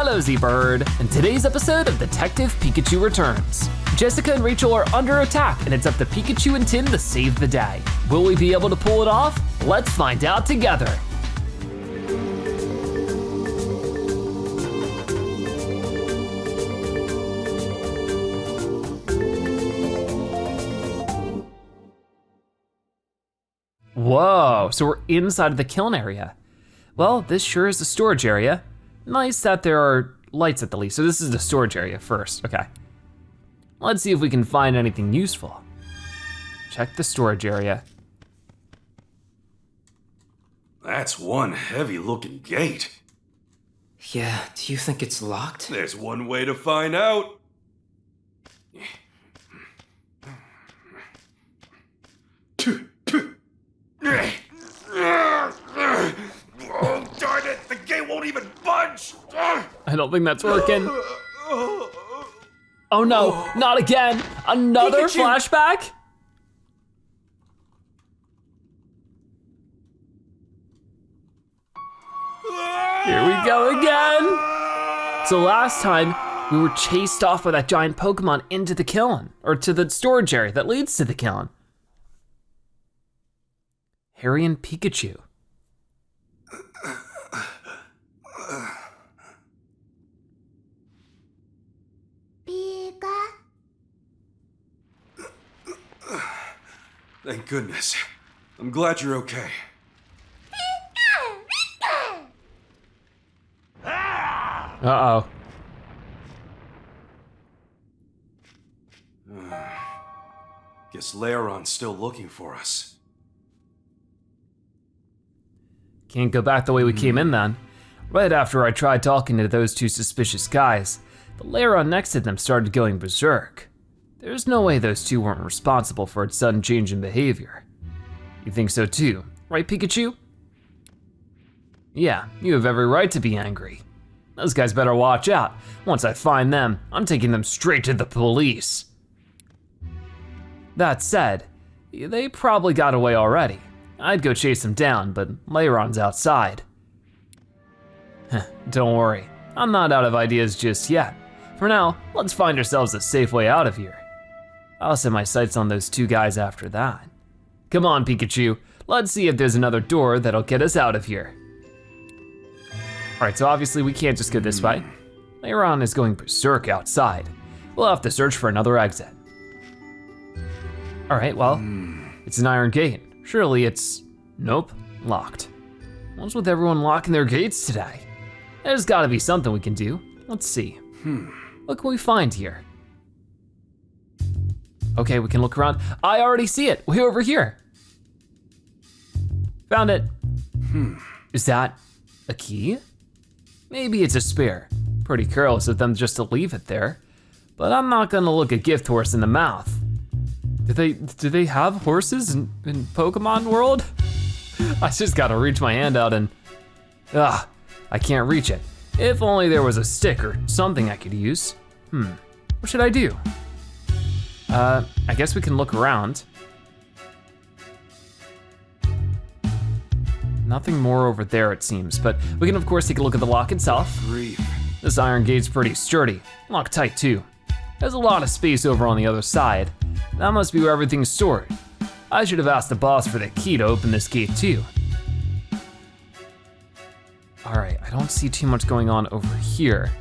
Hello, Zebraherd. In today's episode of Detective Pikachu Returns, Jessica and Rachel are under attack and it's up to Pikachu and Tim to save the day. Will we be able to pull it off? Let's find out together. Whoa, so we're inside of the kiln area. Well, this sure is the storage area. Nice that there are lights at the least. So this is the storage area first, okay. Let's see if we can find anything useful. Check the storage area. That's one heavy looking gate. Yeah, do you think it's locked? There's one way to find out. Oh, darn it, the gate won't even budge. I don't think that's working. Oh no, not again. Another Pikachu. flashback? Here we go again. So last time, we were chased off by that giant Pokemon into the kiln, or to the storage area that leads to the kiln. Harry and Pikachu. Thank goodness. I'm glad you're okay. Uh-oh. Guess Lairon's still looking for us. Can't go back the way we came in then. Right after I tried talking to those two suspicious guys, the Lairon next to them started going berserk. There's no way those two weren't responsible for its sudden change in behavior. You think so too, right, Pikachu? Yeah, you have every right to be angry. Those guys better watch out. Once I find them, I'm taking them straight to the police. That said, they probably got away already. I'd go chase them down, but Lairon's outside. Don't worry, I'm not out of ideas just yet. For now, let's find ourselves a safe way out of here. I'll set my sights on those two guys after that. Come on, Pikachu, let's see if there's another door that'll get us out of here. All right, so obviously we can't just go this way. Lairon is going berserk outside. We'll have to search for another exit. All right, well, it's an iron gate. Surely it's, nope, locked. What's with everyone locking their gates today? There's gotta be something we can do. Let's see. What can we find here? Okay, we can look around. I already see it, way over here. Found it. Is that a key? Maybe it's a spare. Pretty careless of them just to leave it there. But I'm not gonna look a gift horse in the mouth. Do they have horses in Pokemon world? I just gotta reach my hand out and, I can't reach it. If only there was a stick or something I could use. What should I do? I guess we can look around. Nothing more over there it seems, but we can of course take a look at the lock itself. This iron gate's pretty sturdy, locked tight too. There's a lot of space over on the other side. That must be where everything's stored. I should have asked the boss for the key to open this gate too. All right, I don't see too much going on over here.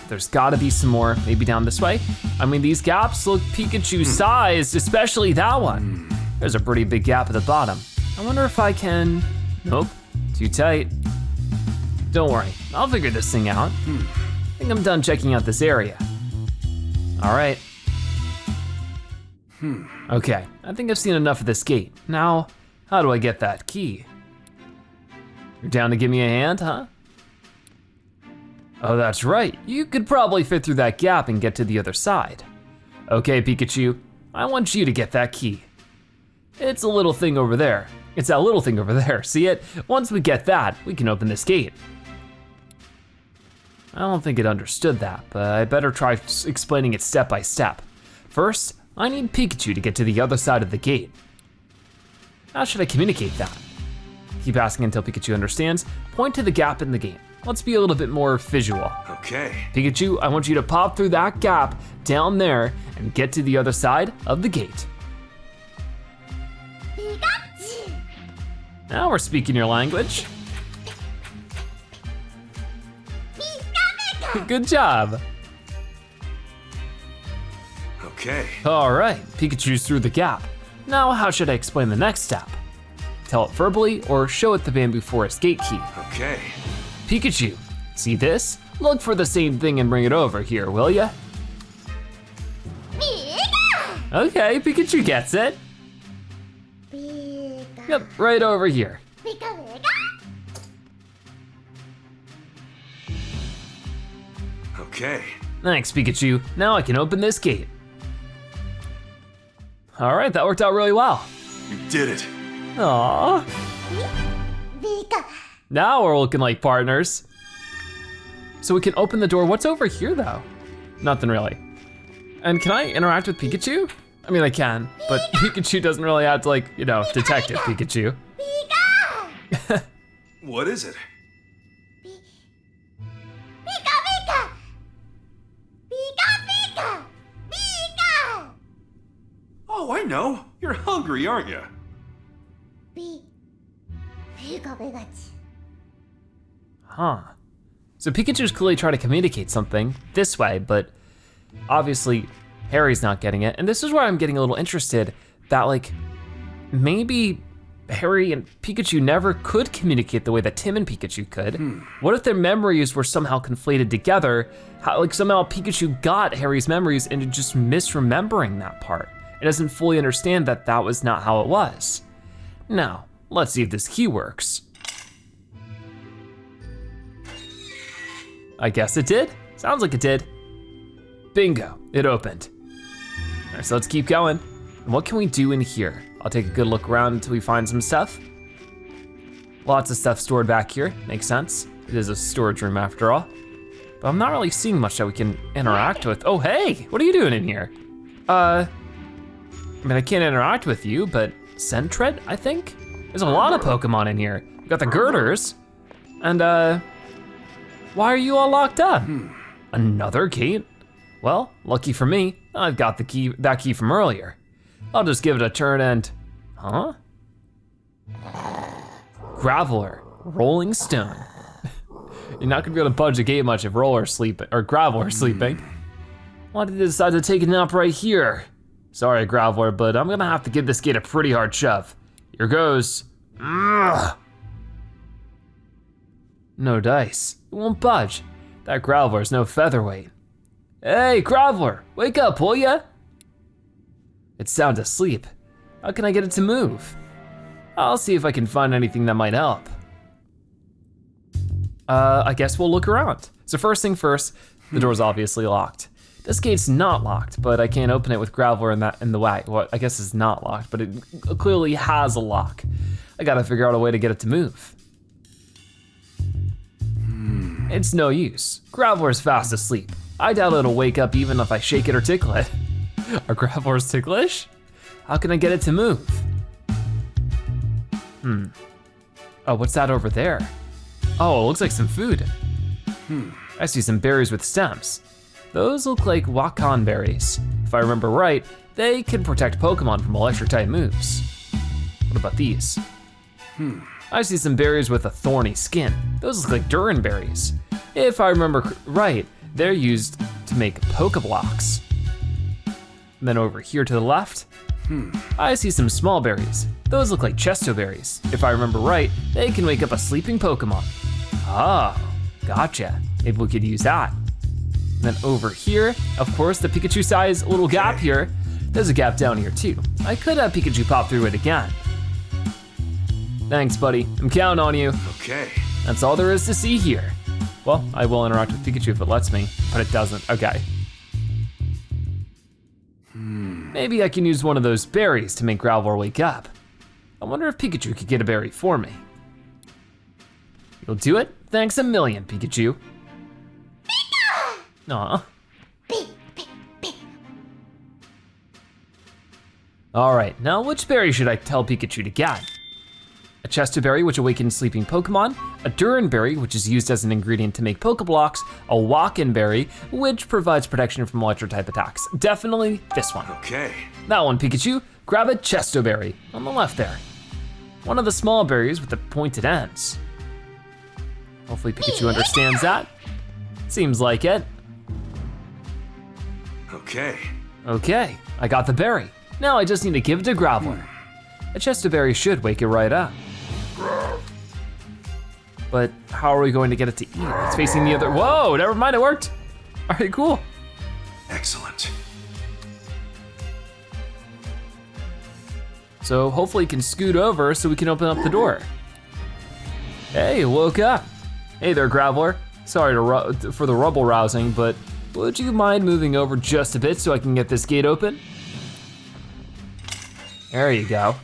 There's gotta be some more, maybe down this way. I mean, these gaps look Pikachu-sized, especially that one. There's a pretty big gap at the bottom. I wonder if I can, nope, too tight. Don't worry, I'll figure this thing out. I think I'm done checking out this area. All right. Okay, I think I've seen enough of this gate. Now, how do I get that key? You're down to give me a hand, huh? Oh, that's right. You could probably fit through that gap and get to the other side. Okay, Pikachu, I want you to get that key. It's a little thing over there. It's that little thing over there, see it? Once we get that, we can open this gate. I don't think it understood that, but I better try explaining it step by step. First, I need Pikachu to get to the other side of the gate. How should I communicate that? Keep asking until Pikachu understands. Point to the gap in the gate. let's be a little bit more visual. Okay. Pikachu, I want you to pop through that gap down there and get to the other side of the gate. Now we're speaking your language. Good job. Okay. All right, Pikachu's through the gap. Now how should I explain the next step? Tell it verbally or show it the Bamboo Forest gate key. Okay. Pikachu, see this? Look for the same thing and bring it over here, will ya? Okay, Pikachu gets it. Yep, right over here. Okay. Thanks, Pikachu. Now I can open this gate. All right, that worked out really well. You did it. Aww. Now we're looking like partners. So we can open the door. What's over here though? Nothing really. And can I interact with Pikachu? I mean, I can, but Pikachu doesn't really have to, like, you know, Detective Pikachu. What is it? Oh, I know. You're hungry, aren't you? Huh. So Pikachu's clearly trying to communicate something this way, but obviously Harry's not getting it. And this is where I'm getting a little interested that, like, maybe Harry and Pikachu never could communicate the way that Tim and Pikachu could. What if their memories were somehow conflated together? How, like, somehow Pikachu got Harry's memories and just misremembering that part. It doesn't fully understand that that was not how it was. Now, let's see if this key works. I guess it did. Sounds like it did. Bingo, it opened. All right, so let's keep going. What can we do in here? I'll take a good look around until we find some stuff. Lots of stuff stored back here, makes sense. It is a storage room after all. But I'm not really seeing much that we can interact with. Oh, hey, what are you doing in here? I mean, I can't interact with you, but Sentret, I think? There's a lot of Pokemon in here. We got the Girders, and why are you all locked up? Another gate? Well, lucky for me, I've got the key, that key from earlier. I'll just give it a turn and, huh? Graveler, Rolling Stone. You're not gonna be able to budge a gate much if Roller's sleeping, or Graveler's sleeping. Why did they decide to take a nap right here? Sorry, Graveler, but I'm gonna have to give this gate a pretty hard shove. Here goes. Ugh. No dice, it won't budge. That Graveler's no featherweight. Hey, Graveler, wake up, will ya? It's sound asleep. How can I get it to move? I'll see if I can find anything that might help. I guess we'll look around. So first thing first, the door's obviously locked. This gate's not locked, but I can't open it with Graveler in the way. Well, I guess it's not locked, but it clearly has a lock. I gotta figure out a way to get it to move. It's no use. Graveler's fast asleep. I doubt it'll wake up even if I shake it or tickle it. Are Gravelers ticklish? How can I get it to move? Oh, what's that over there? Oh, it looks like some food. I see some berries with stems. Those look like Wakan berries. If I remember right, they can protect Pokemon from electric type moves. What about these? I see some berries with a thorny skin. Those look like Durin berries. If I remember right, they're used to make Pokeblocks. And then over here to the left, I see some small berries. Those look like Chesto berries. If I remember right, they can wake up a sleeping Pokemon. Oh, gotcha. Maybe we could use that. And then over here, of course, the Pikachu size little gap here. There's a gap down here too. I could have Pikachu pop through it again. Thanks, buddy. I'm counting on you. Okay. That's all there is to see here. Well, I will interact with Pikachu if it lets me, but it doesn't. Okay. Maybe I can use one of those berries to make Graveler wake up. I wonder if Pikachu could get a berry for me. You'll do it? Thanks a million, Pikachu. Aw. All right, now which berry should I tell Pikachu to get? a Chesto Berry, which awakens sleeping Pokemon, a Durin Berry, which is used as an ingredient to make Pokeblocks, a Walkin Berry, which provides protection from electro-type attacks. Definitely this one. Okay. That one, Pikachu, grab a Chesto Berry on the left there. One of the small berries with the pointed ends. Hopefully Pikachu understands that. Seems like it. Okay. Okay, I got the berry. Now I just need to give it to Graveler. A Chesto Berry should wake it right up. But how are we going to get it to eat? It's facing the other, whoa, never mind, it worked. All right, cool. Excellent. So hopefully it can scoot over so we can open up the door. Hey, woke up. Hey there, Graveler. Sorry for the rubble rousing, but would you mind moving over just a bit so I can get this gate open? There you go.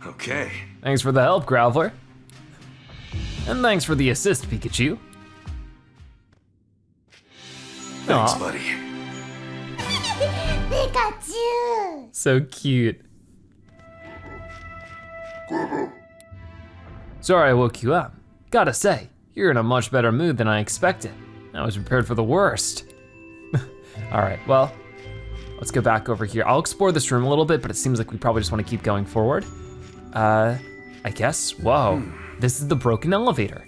Okay. Thanks for the help, Graveler. And thanks for the assist, Pikachu. Thanks, Aw, buddy. Pikachu! so cute. Sorry I woke you up. Gotta say, you're in a much better mood than I expected. I was prepared for the worst. All right, well, let's go back over here. I'll explore this room a little bit, but it seems like we probably just want to keep going forward. I guess, whoa, this is the broken elevator.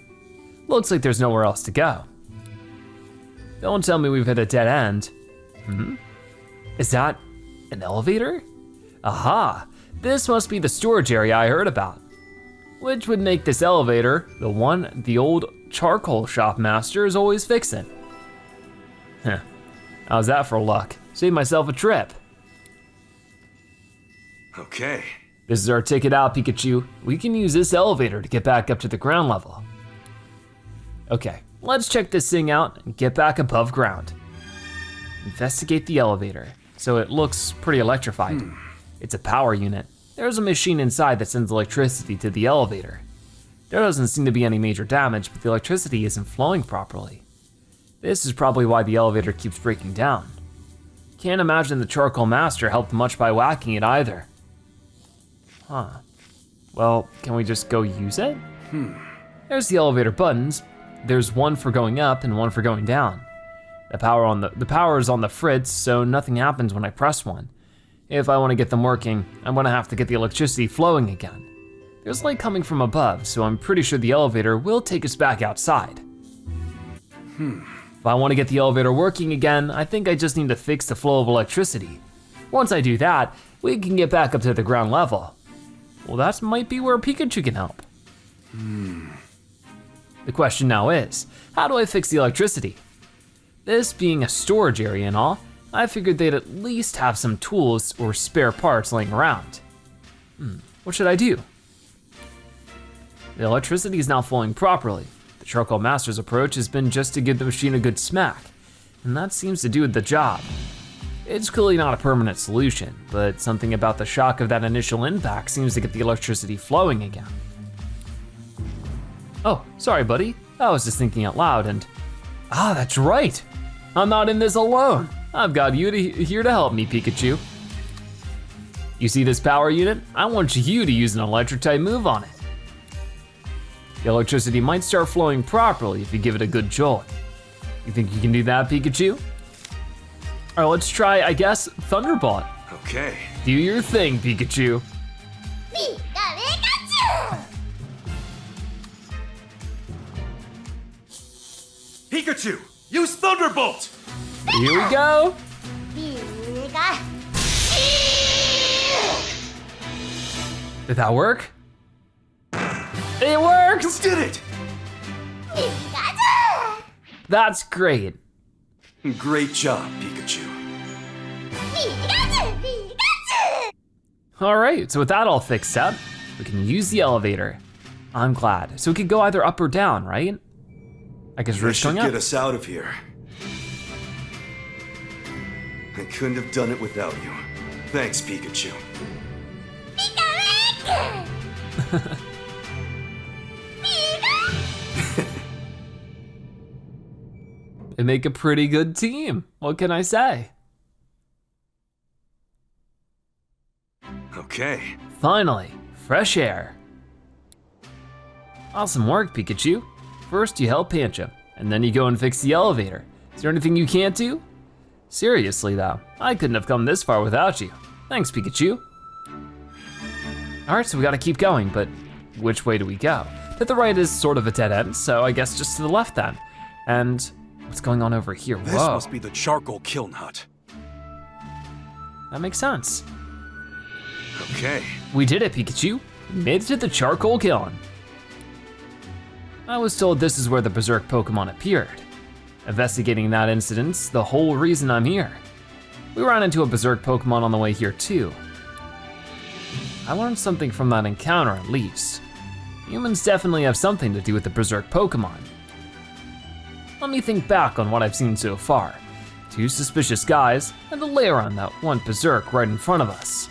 Looks like there's nowhere else to go. Don't tell me we've hit a dead end. Is that an elevator? Aha, this must be the storage area I heard about. Which would make this elevator the one the old charcoal shop master is always fixing. Huh, how's that for luck? Saved myself a trip. Okay. This is our ticket out, Pikachu. We can use this elevator to get back up to the ground level. Okay, let's check this thing out and get back above ground. Investigate the elevator. So it looks pretty electrified. It's a power unit. There's a machine inside that sends electricity to the elevator. There doesn't seem to be any major damage, but the electricity isn't flowing properly. This is probably why the elevator keeps breaking down. Can't imagine the charcoal master helped much by whacking it either. Huh. Well, can we just go use it? There's the elevator buttons. There's one for going up and one for going down. The power is on the fritz, so nothing happens when I press one. If I want to get them working, I'm gonna have to get the electricity flowing again. There's light coming from above, so I'm pretty sure the elevator will take us back outside. If I want to get the elevator working again, I think I just need to fix the flow of electricity. Once I do that, we can get back up to the ground level. Well, that might be where Pikachu can help. The question now is, how do I fix the electricity? This being a storage area and all, I figured they'd at least have some tools or spare parts laying around. What should I do? The electricity is now flowing properly. The Charcoal Master's approach has been just to give the machine a good smack, and that seems to do the job. It's clearly not a permanent solution, but something about the shock of that initial impact seems to get the electricity flowing again. Oh, sorry buddy, I was just thinking out loud and, that's right. I'm not in this alone. I've got you here to help me, Pikachu. You see this power unit? I want you to use an electric type move on it. The electricity might start flowing properly if you give it a good jolt. You think you can do that, Pikachu? All right, let's try, I guess, Thunderbolt. Okay. Do your thing, Pikachu. Pikachu! Pikachu, use Thunderbolt! Here we go. Pikachu! Did that work? It worked! You did it! Pikachu! That's great. Great job, Pikachu. Pikachu! Pikachu! All right, so with that all fixed up, we can use the elevator. I'm glad. So we could go either up or down, right? I guess we're This just should going get up. us out of here. I couldn't have done it without you. Thanks, Pikachu. Pikachu! They make a pretty good team. What can I say? Okay. Finally, Fresh air. Awesome work, Pikachu. First you help Pancha, and then you go and fix the elevator. Is there anything you can't do? Seriously though, I couldn't have come this far without you. Thanks, Pikachu. All right, so we gotta keep going, but which way do we go? To the right is sort of a dead end, so I guess just to the left then. And what's going on over here? This Whoa, must be the charcoal kiln hut. that makes sense. Okay. We did it, Pikachu. We made it to the charcoal kiln. I was told this is where the berserk Pokemon appeared. Investigating that incident's the whole reason I'm here. We ran into a berserk Pokemon on the way here too. I learned something from that encounter at least. Humans definitely have something to do with the berserk Pokemon. Let me think back on what I've seen so far. 2 suspicious guys and a Lairon that went berserk right in front of us.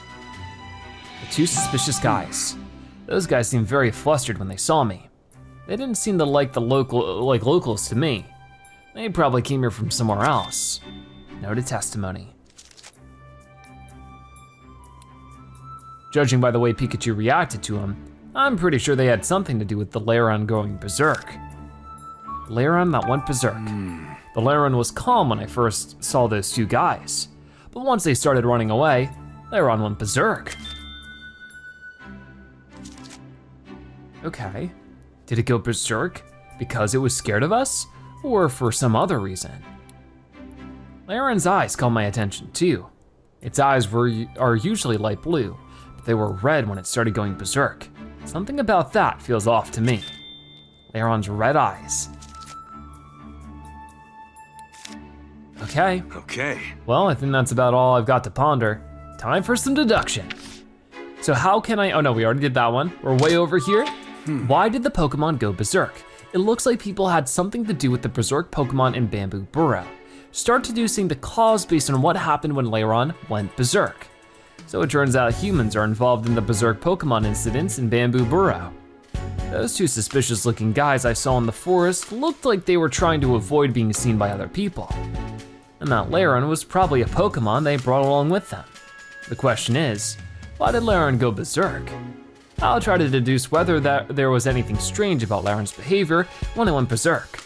The 2 suspicious guys. Those guys seemed very flustered when they saw me. They didn't seem to like locals to me. They probably came here from somewhere else. Noted testimony. Judging by the way Pikachu reacted to him, I'm pretty sure they had something to do with the Lairon going berserk. Lairon that went berserk. The Lairon was calm when I first saw those 2 guys, but once they started running away, Lairon went berserk. Okay, did it go berserk because it was scared of us, or for some other reason? Lairon's eyes caught my attention too. Its eyes are usually light blue, but they were red when it started going berserk. Something about that feels off to me. Lairon's red eyes. Okay. Okay. Well, I think that's about all I've got to ponder. Time for some deduction. So how can I, oh no, we already did that one. We're way over here. Why did the Pokemon go berserk? It looks like people had something to do with the berserk Pokemon in Bamboo Burrow. Start deducing the cause based on what happened when Lairon went berserk. So it turns out humans are involved in the berserk Pokemon incidents in Bamboo Burrow. Those 2 suspicious looking guys I saw in the forest looked like they were trying to avoid being seen by other people. And that Lairon was probably a Pokemon they brought along with them. The question is, why did Lairon go berserk? I'll try to deduce whether there was anything strange about Lairon's behavior when it went berserk.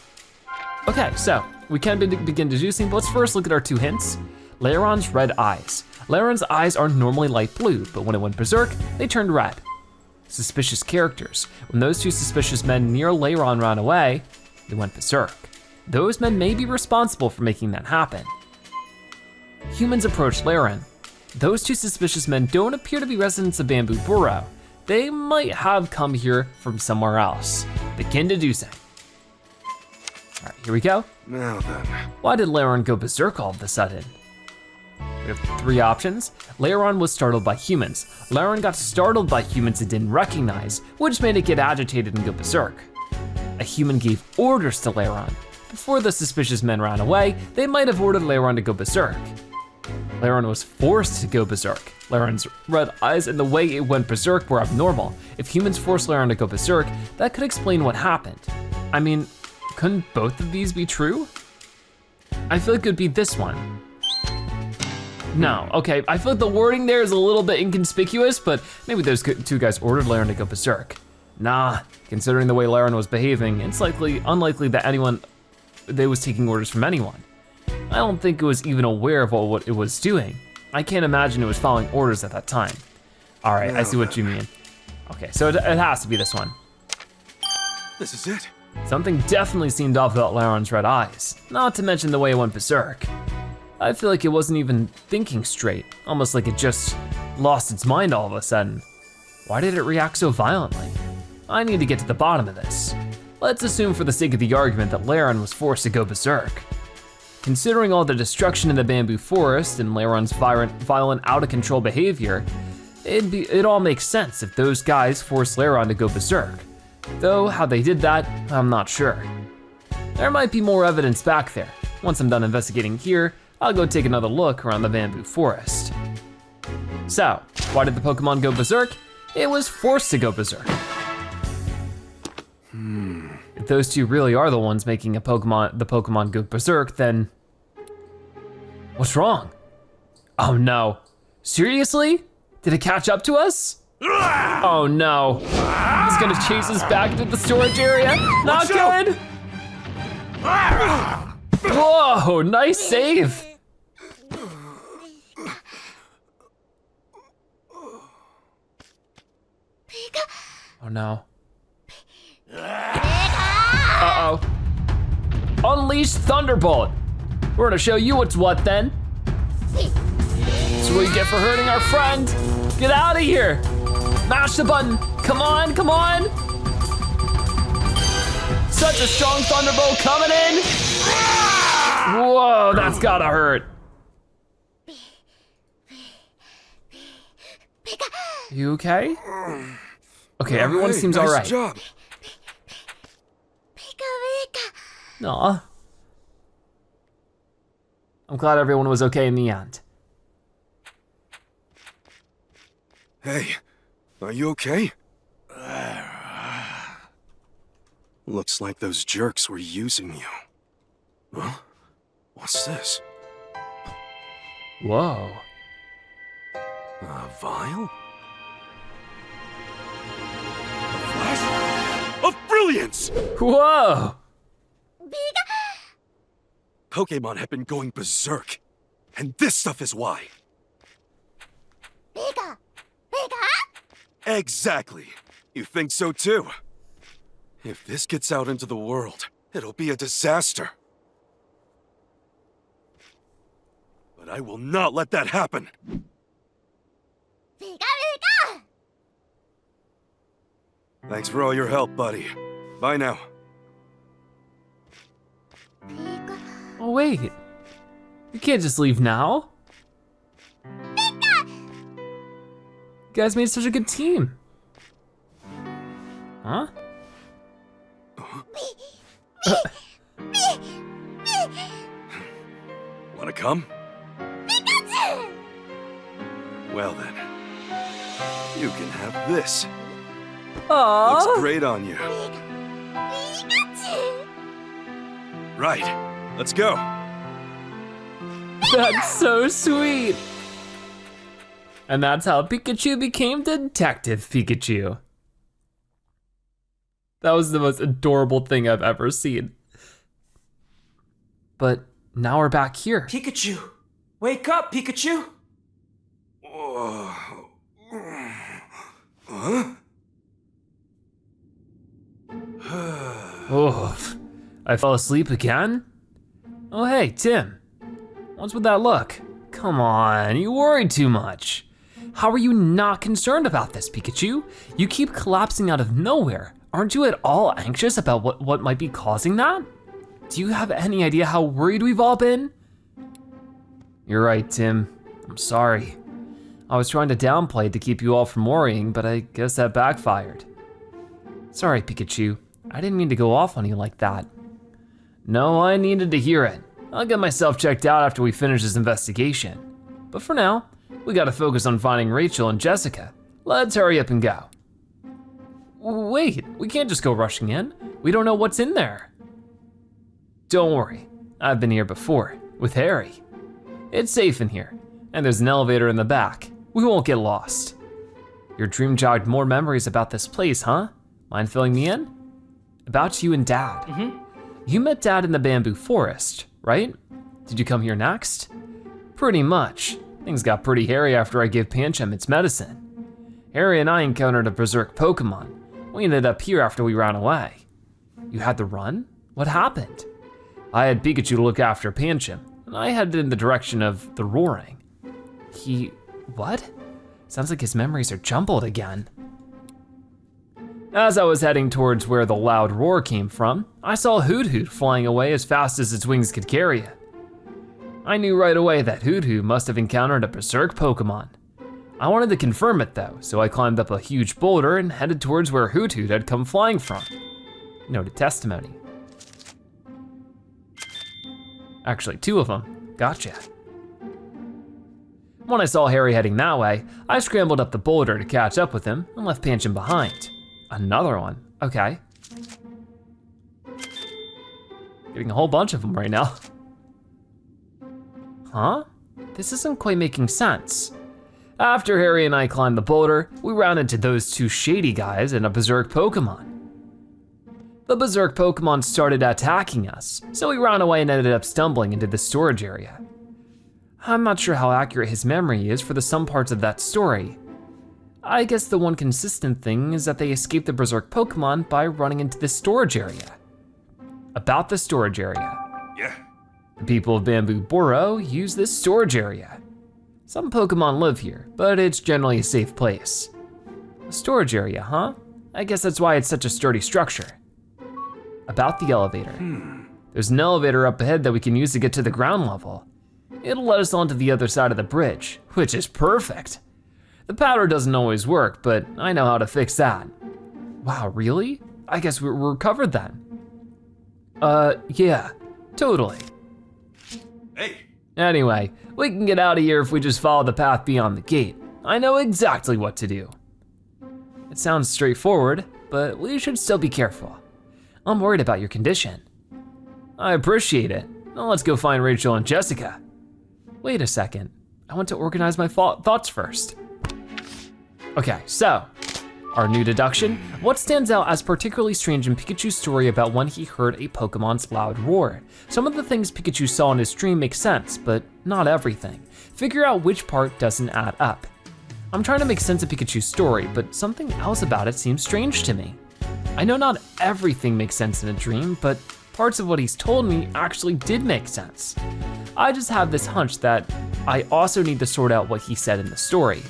Okay, so we can begin deducing, but let's first look at our 2 hints. Lairon's red eyes. Lairon's eyes are normally light blue, but when it went berserk, they turned red. Suspicious characters. When those 2 suspicious men near Lairon ran away, they went berserk. Those men may be responsible for making that happen. Humans approached Lairon. Those 2 suspicious men don't appear to be residents of Bamboo Burrow. They might have come here from somewhere else. Begin deducing. All right, here we go. Now then. Why did Lairon go berserk all of a sudden? We have 3 options. Lairon was startled by humans. Lairon got startled by humans it didn't recognize, which made it get agitated and go berserk. A human gave orders to Lairon. Before the suspicious men ran away, they might have ordered Lairon to go berserk. Lairon was forced to go berserk. Lairon's red eyes and the way it went berserk were abnormal. If humans forced Lairon to go berserk, that could explain what happened. I mean, couldn't both of these be true? I feel like it would be this one. No, okay, I feel like the wording there is a little bit inconspicuous, but maybe those 2 guys ordered Lairon to go berserk. Nah, considering the way Lairon was behaving, it's unlikely that they was taking orders from anyone. I don't think it was even aware of what it was doing. I can't imagine it was following orders at that time. All right, I see what you mean. Okay, so it has to be this one. This is it. Something definitely seemed off about Lairon's red eyes, not to mention the way it went berserk. I feel like it wasn't even thinking straight, almost like it just lost its mind all of a sudden. Why did it react so violently? I need to get to the bottom of this. Let's assume for the sake of the argument that Lairon was forced to go berserk. Considering all the destruction in the bamboo forest and Lairon's violent out-of-control behavior, it all makes sense if those guys forced Lairon to go berserk. Though how they did that, I'm not sure. There might be more evidence back there. Once I'm done investigating here, I'll go take another look around the bamboo forest. So, why did the Pokemon go berserk? It was forced to go berserk. If those 2 really are the ones making the Pokemon go berserk, then what's wrong? Oh no, seriously? Did it catch up to us? Oh no. He's gonna chase us back into the storage area. Not good. Whoa, nice save. Oh no. Uh-oh. Unleash Thunderbolt. We're gonna show you what's what then. That's what you get for hurting our friend. Get out of here. Mash the button. Come on, come on. Such a strong Thunderbolt coming in. Whoa, that's gotta hurt. You okay? Okay, everyone seems all right. Nice job. Aw. I'm glad everyone was okay in the end. Hey, are you okay? Looks like those jerks were using you. Huh? What's this? Whoa. A vial? A flash of brilliance! Whoa. Pokémon have been going berserk, and this stuff is why. Exactly. You think so too? If this gets out into the world, it'll be a disaster. But I will not let that happen. Thanks for all your help, buddy. Bye now. Oh wait. You can't just leave now. You guys made such a good team. Huh? Wanna come? Well then, you can have this. Aww. Looks great on you. Right, let's go. That's so sweet. And that's how Pikachu became Detective Pikachu. That was the most adorable thing I've ever seen. But now we're back here. Pikachu! Wake up, Pikachu! Huh? Oh, I fell asleep again? Oh hey, Tim. What's with that look? Come on, you worried too much. How are you not concerned about this, Pikachu? You keep collapsing out of nowhere. Aren't you at all anxious about what might be causing that? Do you have any idea how worried we've all been? You're right, Tim. I'm sorry. I was trying to downplay it to keep you all from worrying, but I guess that backfired. Sorry, Pikachu. I didn't mean to go off on you like that. No, I needed to hear it. I'll get myself checked out after we finish this investigation. But for now, we gotta focus on finding Rachel and Jessica. Let's hurry up and go. Wait, we can't just go rushing in. We don't know what's in there. Don't worry, I've been here before, with Harry. It's safe in here, and there's an elevator in the back. We won't get lost. Your dream jogged more memories about this place, huh? Mind filling me in? About you and Dad. You met Dad in the bamboo forest, right? Did you come here next? Pretty much. Things got pretty hairy after I gave Pancham its medicine. Harry and I encountered a berserk Pokemon. We ended up here after we ran away. You had the run? What happened? I had Pikachu to look after Pancham, and I headed in the direction of the roaring. What? Sounds like his memories are jumbled again. As I was heading towards where the loud roar came from, I saw Hoot Hoot flying away as fast as its wings could carry it. I knew right away that Hoot Hoot must have encountered a berserk Pokemon. I wanted to confirm it though, so I climbed up a huge boulder and headed towards where Hoot Hoot had come flying from. Noted testimony. Actually, 2 of them. Gotcha. When I saw Harry heading that way, I scrambled up the boulder to catch up with him and left Pancham behind. Another one, okay. Getting a whole bunch of them right now. Huh? This isn't quite making sense. After Harry and I climbed the boulder, we ran into those two shady guys and a berserk Pokemon. The berserk Pokemon started attacking us, so we ran away and ended up stumbling into the storage area. I'm not sure how accurate his memory is for some parts of that story. I guess the one consistent thing is that they escaped the berserk Pokemon by running into the storage area. About the storage area. Yeah. The people of Bamboo Borough use this storage area. Some Pokemon live here, but it's generally a safe place. A storage area, huh? I guess that's why it's such a sturdy structure. About the elevator. There's an elevator up ahead that we can use to get to the ground level. It'll let us onto the other side of the bridge, which is perfect. The powder doesn't always work, but I know how to fix that. Wow, really? I guess we're covered then. Yeah, totally. Hey. Anyway, we can get out of here if we just follow the path beyond the gate. I know exactly what to do. It sounds straightforward, but we should still be careful. I'm worried about your condition. I appreciate it. Now let's go find Rachel and Jessica. Wait a second, I want to organize my thoughts first. Okay, so, our new deduction. What stands out as particularly strange in Pikachu's story about when he heard a Pokemon's loud roar? Some of the things Pikachu saw in his dream make sense, but not everything. Figure out which part doesn't add up. I'm trying to make sense of Pikachu's story, but something else about it seems strange to me. I know not everything makes sense in a dream, but parts of what he's told me actually did make sense. I just have this hunch that I also need to sort out what he said in the story.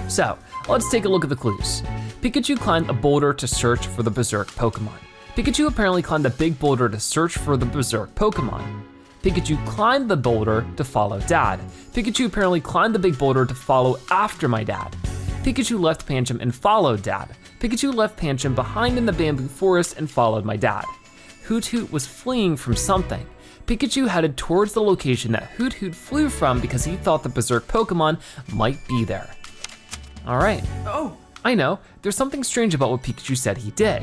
So, let's take a look at the clues. Pikachu climbed a boulder to search for the berserk Pokemon. Pikachu apparently climbed a big boulder to search for the berserk Pokemon. Pikachu climbed the boulder to follow Dad. Pikachu apparently climbed the big boulder to follow after my dad. Pikachu left Pancham and followed Dad. Pikachu left Pancham behind in the bamboo forest and followed my dad. Hoot Hoot was fleeing from something. Pikachu headed towards the location that Hoot Hoot flew from because he thought the berserk Pokemon might be there. All right. Oh, I know, there's something strange about what Pikachu said he did.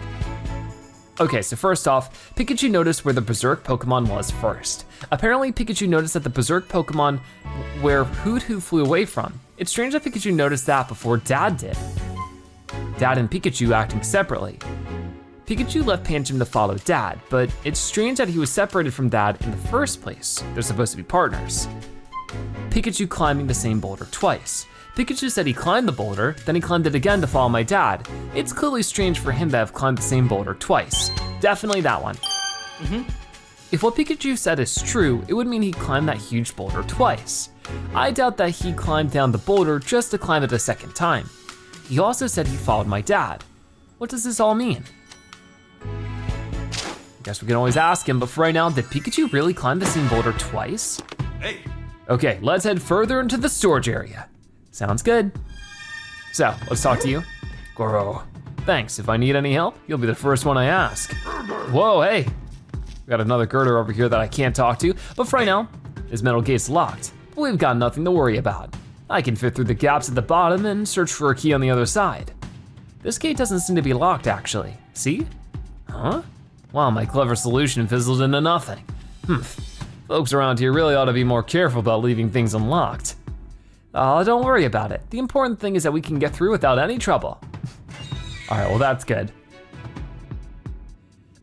Okay, so first off, Pikachu noticed where the berserk Pokemon was first. Apparently Pikachu noticed that the berserk Pokemon where Hoot Hoot flew away from. It's strange that Pikachu noticed that before Dad did. Dad and Pikachu acting separately. Pikachu left Pancham to follow Dad, but it's strange that he was separated from Dad in the first place. They're supposed to be partners. Pikachu climbing the same boulder twice. Pikachu said he climbed the boulder, then he climbed it again to follow my dad. It's clearly strange for him to have climbed the same boulder twice. Definitely that one. If what Pikachu said is true, it would mean he climbed that huge boulder twice. I doubt that he climbed down the boulder just to climb it a second time. He also said he followed my dad. What does this all mean? Guess we can always ask him, but for right now, did Pikachu really climb the same boulder twice? Hey. Okay, let's head further into the storage area. Sounds good. So, let's talk to you. Goro. Thanks, if I need any help, you'll be the first one I ask. Whoa, hey. We got another girder over here that I can't talk to, but for right now, his metal gate's locked. But we've got nothing to worry about. I can fit through the gaps at the bottom and search for a key on the other side. This gate doesn't seem to be locked actually. See? Huh? Wow, my clever solution fizzled into nothing. Folks around here really ought to be more careful about leaving things unlocked. Don't worry about it. The important thing is that we can get through without any trouble. All right, well that's good.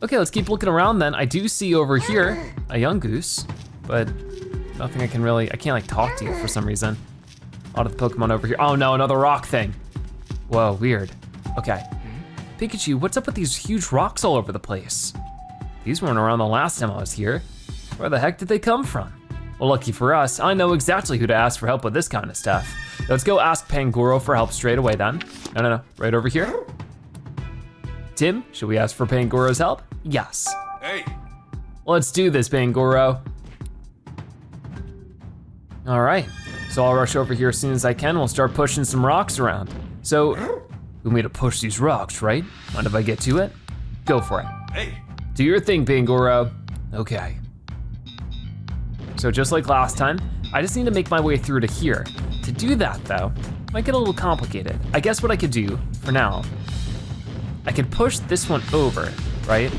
Okay, let's keep looking around then. I do see over here a young goose, but nothing I can't like talk to you for some reason. A lot of the Pokemon over here. Oh no, another rock thing. Whoa, weird. Okay. Pikachu, what's up with these huge rocks all over the place? These weren't around the last time I was here. Where the heck did they come from? Well, lucky for us, I know exactly who to ask for help with this kind of stuff. Let's go ask Pangoro for help straight away then. No, right over here. Tim, should we ask for Pangoro's help? Yes. Hey. Let's do this, Pangoro. All right, so I'll rush over here as soon as I can. We'll start pushing some rocks around. So, we need to push these rocks, right? Mind if I get to it? Go for it. Hey. Do your thing, Pangoro. Okay. So just like last time, I just need to make my way through to here. To do that though, might get a little complicated. I guess what I could do, for now, I could push this one over, right?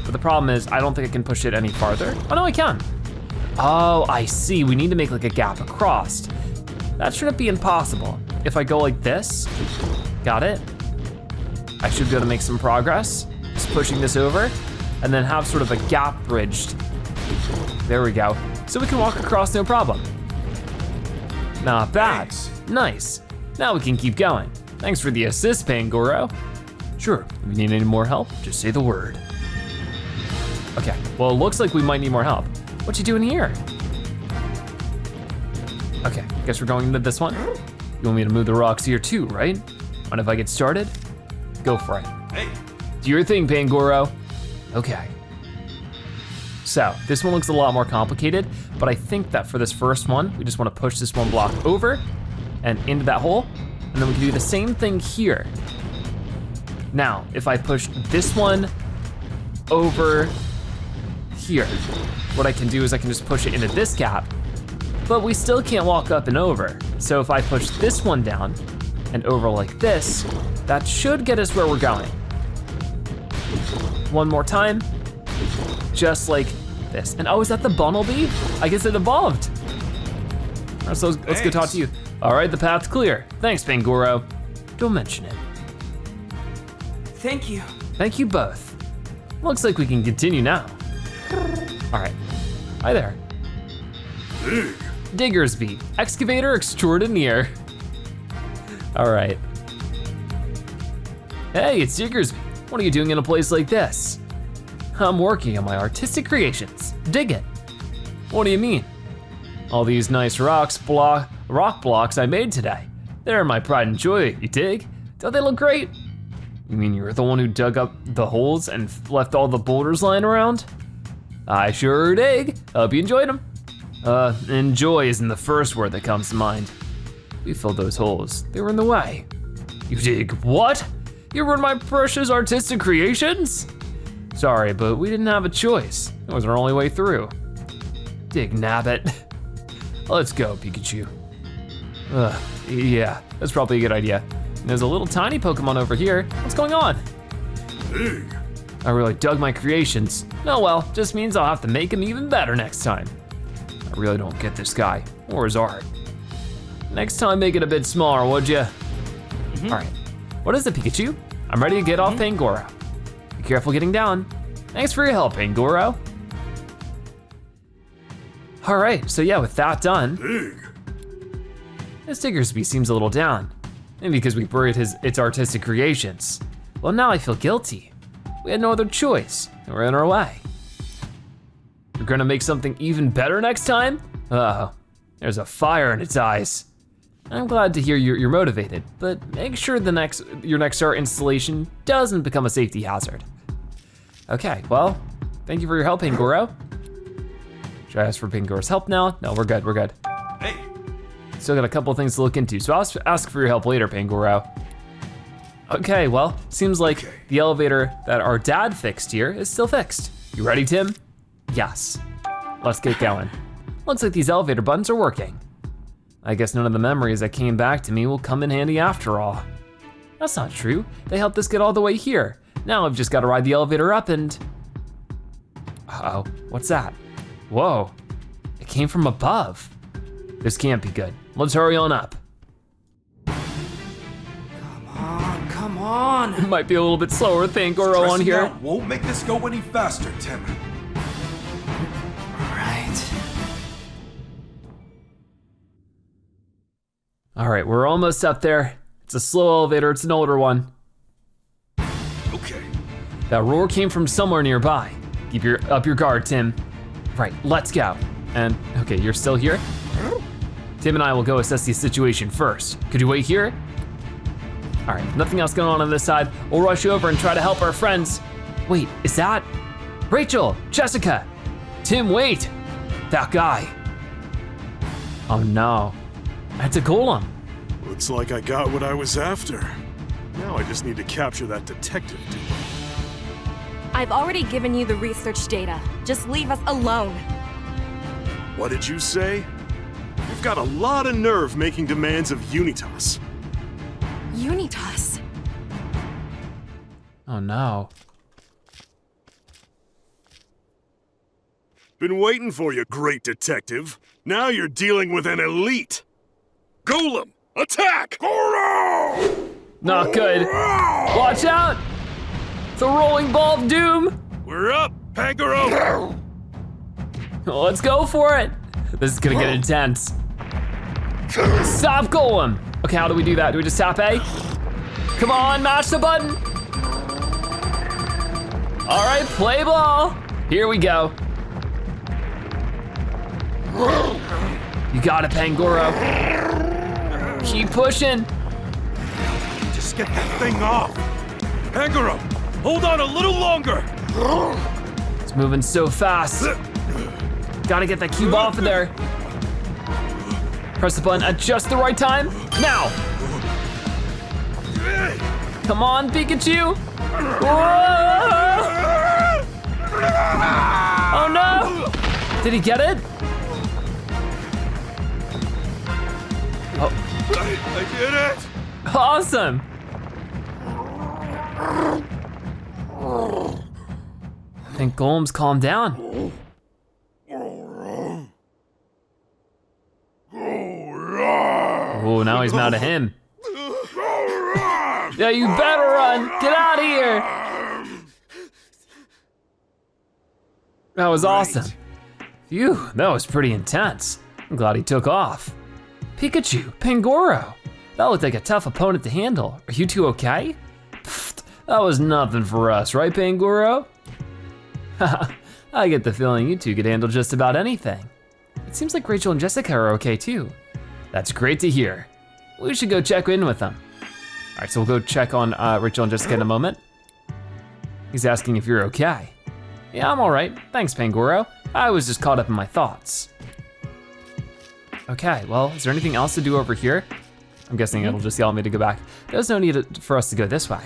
But the problem is, I don't think I can push it any farther. Oh no, I can. Oh, I see, we need to make like a gap across. that shouldn't be impossible. If I go like this, got it? I should be able to make some progress. Just pushing this over, and then have sort of a gap bridged. There we go. So we can walk across no problem. Not bad. Thanks. Nice. Now we can keep going. Thanks for the assist, Pangoro. Sure, if you need any more help, just say the word. Okay, well, it looks like we might need more help. What you doing here? Okay, guess we're going into this one. You want me to move the rocks here too, right? Mind if I get started? Go for it. Hey, Do your thing, Pangoro. Okay. So, this one looks a lot more complicated, but I think that for this first one, we just wanna push this one block over and into that hole, and then we can do the same thing here. Now, if I push this one over here, what I can do is I can just push it into this gap, but we still can't walk up and over. So if I push this one down and over like this, that should get us where we're going. One more time, just like this. And oh, is that the Bunnelby? I guess it evolved. All right, so let's go talk to you. All right, the path's clear. Thanks, Pangoro. Don't mention it. Thank you. Thank you both. Looks like we can continue now. All right, hi there. Diggersby, excavator extraordinaire. All right. Hey, it's Diggersby. What are you doing in a place like this? I'm working on my artistic creations. Dig it. What do you mean? All these nice rock blocks I made today. They're my pride and joy, you dig? Don't they look great? You mean you're the one who dug up the holes and left all the boulders lying around? I sure dig. Hope you enjoyed them. Enjoy isn't the first word that comes to mind. We filled those holes. They were in the way. You dig what? You ruined my precious artistic creations? Sorry, but we didn't have a choice. It was our only way through. Dig nabbit. Let's go, Pikachu. Yeah, that's probably a good idea. And there's a little tiny Pokemon over here. What's going on? I really dug my creations. Oh well, just means I'll have to make them even better next time. I really don't get this guy, or his art. Next time, make it a bit smaller, would ya? All right, what is it, Pikachu? I'm ready to get off Pangoro. Be careful getting down. Thanks for your help, Pangoro. All right, so yeah, with that done, this Diggersby seems a little down. Maybe because we buried its artistic creations. Well, now I feel guilty. We had no other choice, and we're in our way. You're gonna make something even better next time? Uh-oh, there's a fire in its eyes. I'm glad to hear you're motivated, but make sure your next art installation doesn't become a safety hazard. Okay, well, thank you for your help, Pangoro. Should I ask for Pangoro's help now? No, we're good, we're good. hey, Still got a couple things to look into, so I'll ask for your help later, Pangoro. Okay, well, seems like the elevator that our dad fixed here is still fixed. You ready, Tim? Yes. Let's get going. Looks like these elevator buttons are working. I guess none of the memories that came back to me will come in handy after all. That's not true. They helped us get all the way here. Now I've just got to ride the elevator up and... Uh-oh, what's that? Whoa, it came from above. This can't be good. Let's hurry on up. Come on. It might be a little bit slower with Pangoro on stressing here. out won't make this go any faster, Tim. All right, we're almost up there. It's a slow elevator, it's an older one. Okay. That roar came from somewhere nearby. Keep up your guard, Tim. Right, let's go. And, okay, you're still here? Tim and I will go assess the situation first. Could you wait here? All right, nothing else going on this side. We'll rush over and try to help our friends. Wait, is that? Rachel, Jessica, Tim, wait. That guy. Oh no, that's a golem. Looks like I got what I was after. Now I just need to capture that detective dude. I've already given you the research data. Just leave us alone. What did you say? You've got a lot of nerve making demands of Unitas. Unitas. Oh no. Been waiting for you, great detective. Now you're dealing with an elite. Golem, attack! Goro! Not good. Watch out! The rolling ball of doom! We're up, Pangoro! Let's go for it! This is gonna get intense. Stop Golem! Okay, how do we do that? Do we just tap A? Come on, mash the button! All right, play ball! Here we go. You got it, Pangoro. Keep pushing. Just get that thing off. Pangoro, hold on a little longer. It's moving so fast. Gotta get that cube off of there. Press the button at just the right time. Now. Come on, Pikachu. Whoa! Oh no! Did he get it? Oh, I did it. awesome. I think Golem's calmed down. Oh, now he's mad at him. Yeah, you better run. Get out of here. That was awesome. Phew, that was pretty intense. I'm glad he took off. Pikachu, Pangoro. That looked like a tough opponent to handle. Are you two okay? Pfft, that was nothing for us, right, Pangoro? Haha, I get the feeling you two could handle just about anything. It seems like Rachel and Jessica are okay too. That's great to hear. We should go check in with them. All right, so we'll go check on Rachel and Jessica in a moment. He's asking if you're okay. Yeah, I'm all right. Thanks, Pangoro. I was just caught up in my thoughts. Okay, well, is there anything else to do over here? I'm guessing it'll just yell at me to go back. There's no need for us to go this way.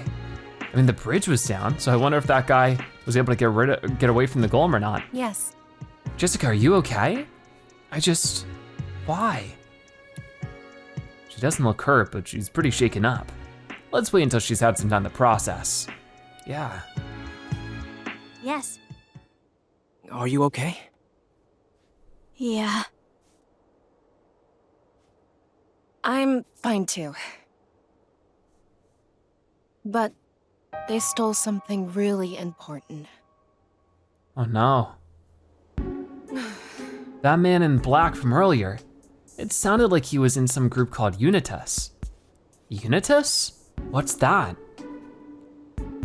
I mean, the bridge was down, so I wonder if that guy was able to get away from the golem or not. Yes. Jessica, are you okay? Why? She doesn't look hurt, but she's pretty shaken up. Let's wait until she's had some time to process. Yeah. Yes. Are you okay? Yeah. I'm fine too. But they stole something really important. Oh no. That man in black from earlier, it sounded like he was in some group called Unitas. Unitas? What's that?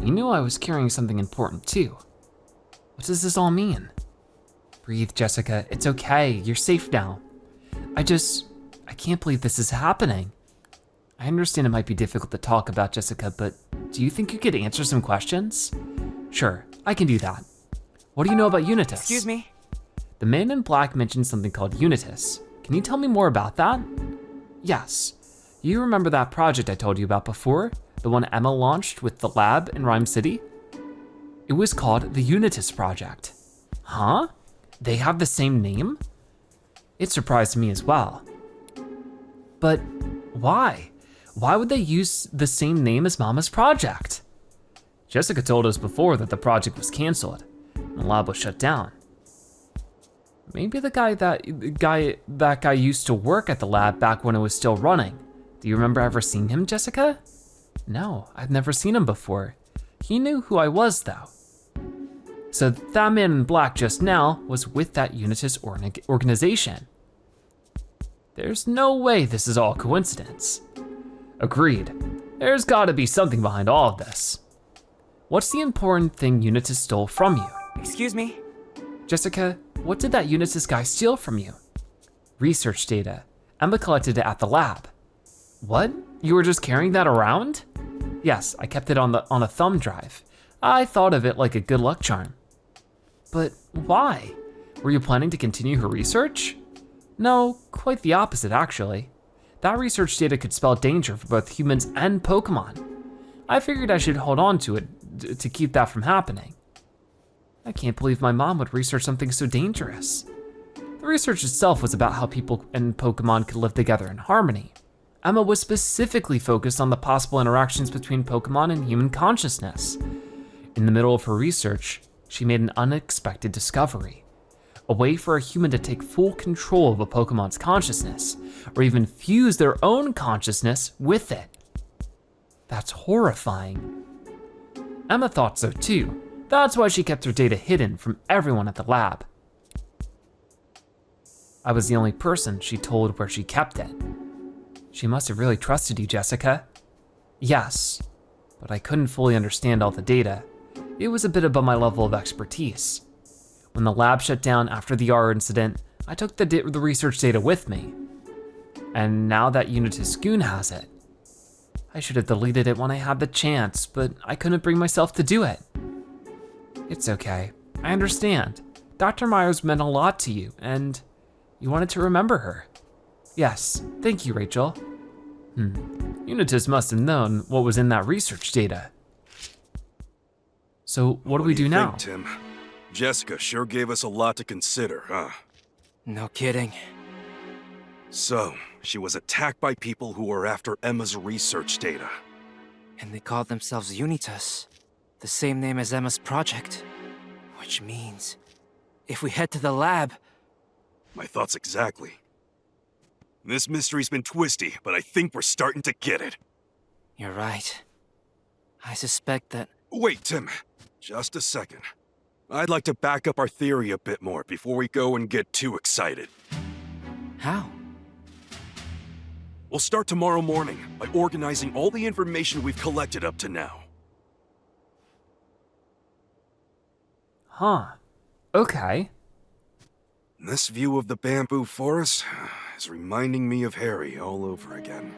You knew I was carrying something important too. What does this all mean? Breathe, Jessica, it's okay, you're safe now. I can't believe this is happening. I understand it might be difficult to talk about, Jessica, but do you think you could answer some questions? Sure, I can do that. What do you know about Unitas? Excuse me? The man in black mentioned something called Unitas. Can you tell me more about that? Yes. You remember that project I told you about before? The one Emma launched with the lab in Ryme City? It was called the Unitas Project. Huh? They have the same name? It surprised me as well. But why? Why would they use the same name as Mama's project? Jessica told us before that the project was canceled and the lab was shut down. Maybe that guy used to work at the lab back when it was still running. Do you remember ever seeing him, Jessica? No, I've never seen him before. He knew who I was though. So that man in black just now was with that Unitas organization. There's no way this is all coincidence. Agreed. There's gotta be something behind all of this. What's the important thing Unitas stole from you? Excuse me? Jessica, what did that Unitas guy steal from you? Research data. Emma collected it at the lab. What? You were just carrying that around? Yes, I kept it on a thumb drive. I thought of it like a good luck charm. But why? Were you planning to continue her research? No, quite the opposite actually. That research data could spell danger for both humans and Pokemon. I figured I should hold on to it to keep that from happening. I can't believe my mom would research something so dangerous. The research itself was about how people and Pokemon could live together in harmony. Emma was specifically focused on the possible interactions between Pokemon and human consciousness. In the middle of her research, she made an unexpected discovery. a way for a human to take full control of a Pokemon's consciousness, or even fuse their own consciousness with it. That's horrifying. Emma thought so too. That's why she kept her data hidden from everyone at the lab. I was the only person she told where she kept it. She must have really trusted you, Jessica. Yes, but I couldn't fully understand all the data. It was a bit above my level of expertise. When the lab shut down after the R incident, I took the research data with me. And now that Unitas Goon has it. I should have deleted it when I had the chance, but I couldn't bring myself to do it. It's okay, I understand. Dr. Myers meant a lot to you, and you wanted to remember her. Yes, thank you, Rachel. Unitas must have known what was in that research data. So what do we do now? Think, Tim? Jessica sure gave us a lot to consider, huh? No kidding. So, she was attacked by people who were after Emma's research data. And they called themselves Unitas, the same name as Emma's project. Which means, if we head to the lab... My thoughts exactly. This mystery's been twisty, but I think we're starting to get it. You're right. I suspect that... Wait, Tim. Just a second. I'd like to back up our theory a bit more before we go and get too excited. How? We'll start tomorrow morning by organizing all the information we've collected up to now. Huh, okay. This view of the bamboo forest is reminding me of Harry all over again.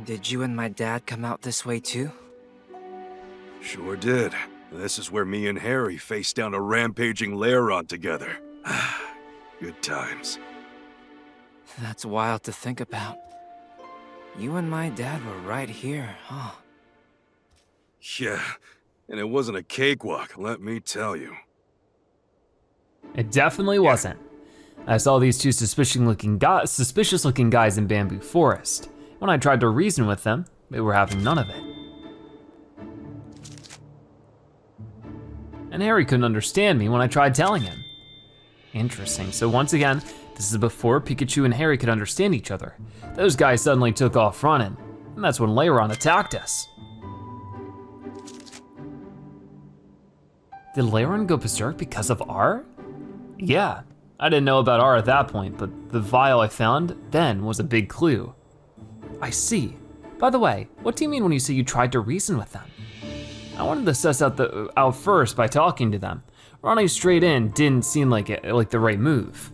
Did you and my dad come out this way too? Sure did. This is where me and Harry faced down a rampaging Lairon together. Good times. That's wild to think about. You and my dad were right here, huh? Yeah, and it wasn't a cakewalk, let me tell you. It definitely wasn't. I saw these two suspicious-looking guys in Bamboo Forest. When I tried to reason with them, they were having none of it. And Harry couldn't understand me when I tried telling him. Interesting, so once again, this is before Pikachu and Harry could understand each other. Those guys suddenly took off running, and that's when Lairon attacked us. Did Lairon go berserk because of R? Yeah, I didn't know about R at that point, but the vial I found then was a big clue. I see. By the way, what do you mean when you say you tried to reason with them? I wanted to suss out first by talking to them. Running straight in didn't seem like the right move.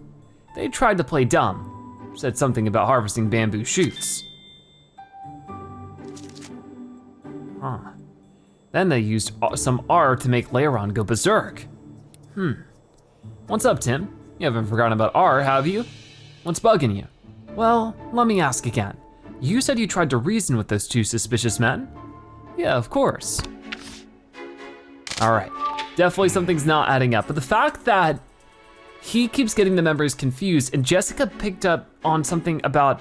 They tried to play dumb, said something about harvesting bamboo shoots. Huh. Then they used some R to make Lairon go berserk. What's up, Tim? You haven't forgotten about R, have you? What's bugging you? Well, let me ask again. You said you tried to reason with those two suspicious men? Yeah, of course. All right, definitely something's not adding up, but the fact that he keeps getting the members confused and Jessica picked up on something about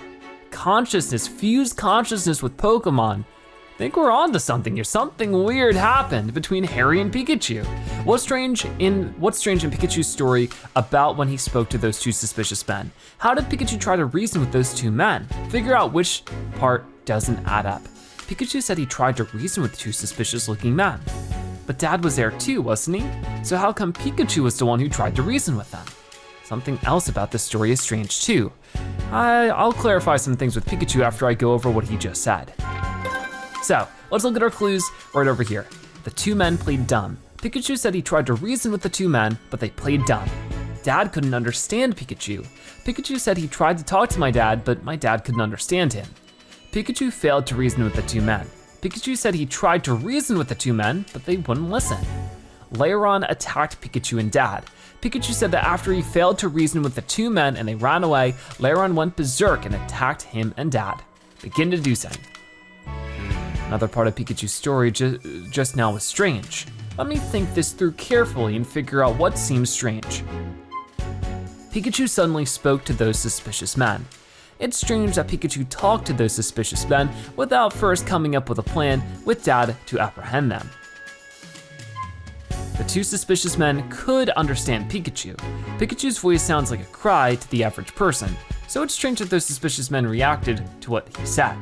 consciousness, fused consciousness with Pokemon, I think we're on to something here. Something weird happened between Harry and Pikachu. What's strange in Pikachu's story about when he spoke to those two suspicious men? How did Pikachu try to reason with those two men? Figure out which part doesn't add up. Pikachu said he tried to reason with two suspicious looking men. But Dad was there too, wasn't he? So how come Pikachu was the one who tried to reason with them? Something else about this story is strange too. I'll clarify some things with Pikachu after I go over what he just said. So, let's look at our clues right over here. The two men played dumb. Pikachu said he tried to reason with the two men, but they played dumb. Dad couldn't understand Pikachu. Pikachu said he tried to talk to my dad, but my dad couldn't understand him. Pikachu failed to reason with the two men. Pikachu said he tried to reason with the two men, but they wouldn't listen. Lairon attacked Pikachu and Dad. Pikachu said that after he failed to reason with the two men and they ran away, Lairon went berserk and attacked him and Dad. Begin deducing. Another part of Pikachu's story just now was strange. Let me think this through carefully and figure out what seems strange. Pikachu suddenly spoke to those suspicious men. It's strange that Pikachu talked to those suspicious men without first coming up with a plan with Dad to apprehend them. The two suspicious men could understand Pikachu. Pikachu's voice sounds like a cry to the average person, so it's strange that those suspicious men reacted to what he said.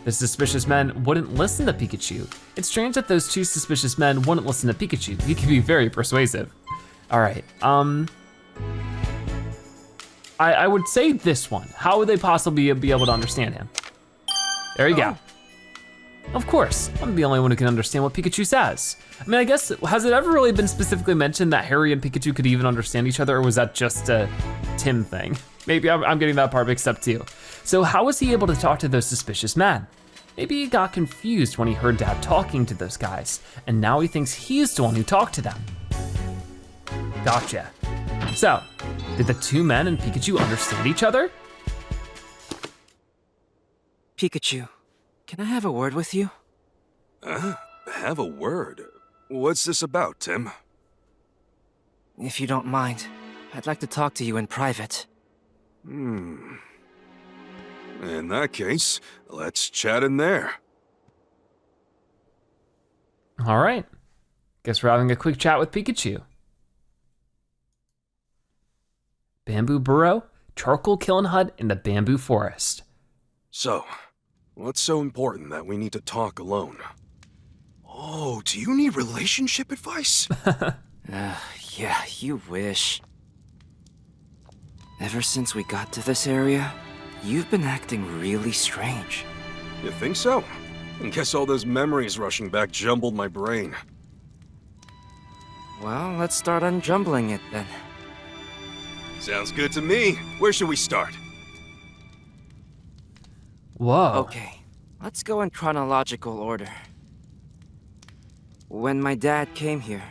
The suspicious men wouldn't listen to Pikachu. It's strange that those two suspicious men wouldn't listen to Pikachu. He can be very persuasive. All right, I would say this one. How would they possibly be able to understand him? There you go. Of course, I'm the only one who can understand what Pikachu says. I mean, I guess, has it ever really been specifically mentioned that Harry and Pikachu could even understand each other, or was that just a Tim thing? Maybe I'm getting that part mixed up too. So how was he able to talk to those suspicious men? Maybe he got confused when he heard Dad talking to those guys, and now he thinks he's the one who talked to them. Gotcha. So, did the two men and Pikachu understand each other? Pikachu, can I have a word with you? Have a word? What's this about, Tim? If you don't mind, I'd like to talk to you in private. In that case, let's chat in there. All right, guess we're having a quick chat with Pikachu. Bamboo burrow, charcoal kiln hut in the bamboo forest. So, what's so important that we need to talk alone? Oh, do you need relationship advice? Yeah, you wish. Ever since we got to this area, you've been acting really strange. You think so? I guess all those memories rushing back jumbled my brain. Well, let's start unjumbling it then. Sounds good to me. Where should we start? Whoa. Okay, let's go in chronological order. When my dad came here,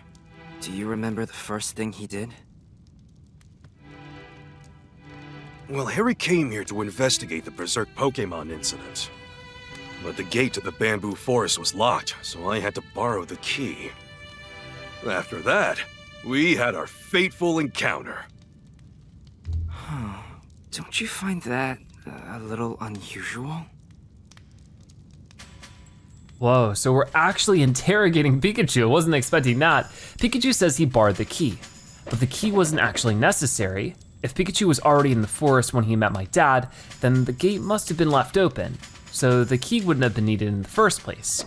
do you remember the first thing he did? Well, Harry came here to investigate the berserk Pokémon incident. But the gate to the bamboo forest was locked, so I had to borrow the key. After that, we had our fateful encounter. Don't you find that a little unusual? Whoa, so we're actually interrogating Pikachu. I wasn't expecting that. Pikachu says he borrowed the key, but the key wasn't actually necessary. If Pikachu was already in the forest when he met my dad, then the gate must have been left open, so the key wouldn't have been needed in the first place.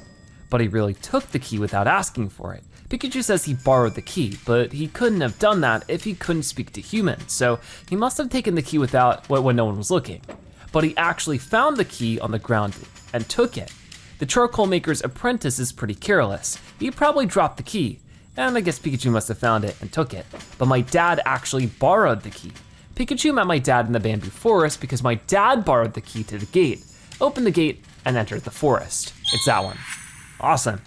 But he really took the key without asking for it. Pikachu says he borrowed the key, but he couldn't have done that if he couldn't speak to humans, so he must have taken the key without when no one was looking. But he actually found the key on the ground and took it. The charcoal maker's apprentice is pretty careless. He probably dropped the key, and I guess Pikachu must have found it and took it. But my dad actually borrowed the key. Pikachu met my dad in the bamboo forest because my dad borrowed the key to the gate, opened the gate, and entered the forest. It's that one. Awesome.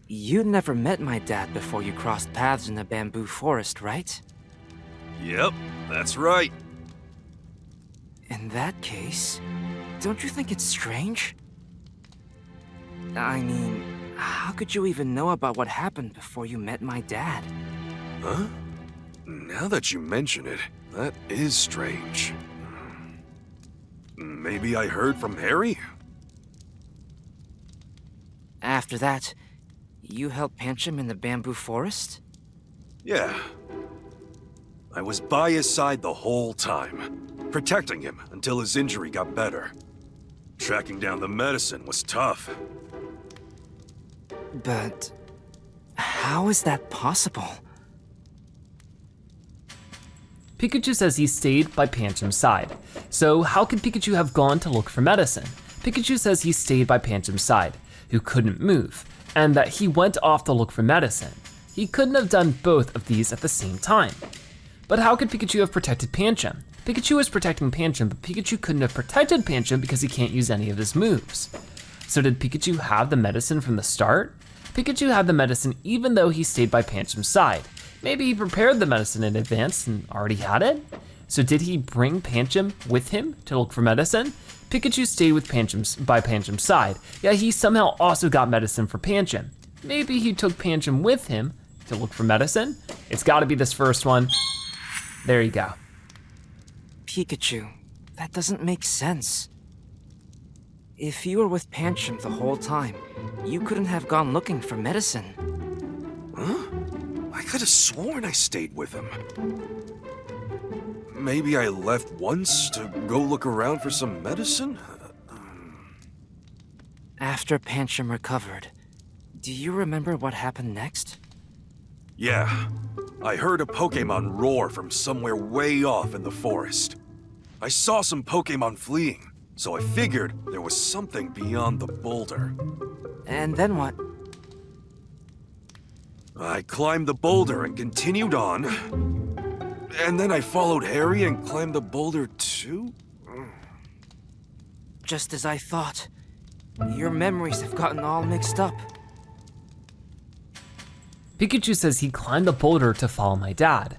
You never met my dad before you crossed paths in the bamboo forest, right? Yep, that's right. In that case, don't you think it's strange? I mean, how could you even know about what happened before you met my dad? Huh? Now that you mention it, that is strange. Maybe I heard from Harry? After that, you helped Pancham in the bamboo forest? Yeah. I was by his side the whole time, protecting him until his injury got better. Tracking down the medicine was tough. But how is that possible? Pikachu says he stayed by Pancham's side. So how could Pikachu have gone to look for medicine? Pikachu says he stayed by Pancham's side, who couldn't move, and that he went off to look for medicine. He couldn't have done both of these at the same time. But how could Pikachu have protected Pancham? Pikachu was protecting Pancham, but Pikachu couldn't have protected Pancham because he can't use any of his moves. So did Pikachu have the medicine from the start? Pikachu had the medicine even though he stayed by Pancham's side. Maybe he prepared the medicine in advance and already had it? So did he bring Pancham with him to look for medicine? Pikachu stayed with by Pancham's side, yet he somehow also got medicine for Pancham. Maybe he took Pancham with him to look for medicine? It's gotta be this first one. There you go. Pikachu, that doesn't make sense. If you were with Pancham the whole time, you couldn't have gone looking for medicine. Huh? I could have sworn I stayed with him. Maybe I left once to go look around for some medicine? After Pancham recovered, do you remember what happened next? Yeah. I heard a Pokémon roar from somewhere way off in the forest. I saw some Pokémon fleeing, so I figured there was something beyond the boulder. And then what? I climbed the boulder and continued on. And then I followed Harry and climbed the boulder too? Just as I thought. Your memories have gotten all mixed up. Pikachu says he climbed the boulder to follow my dad.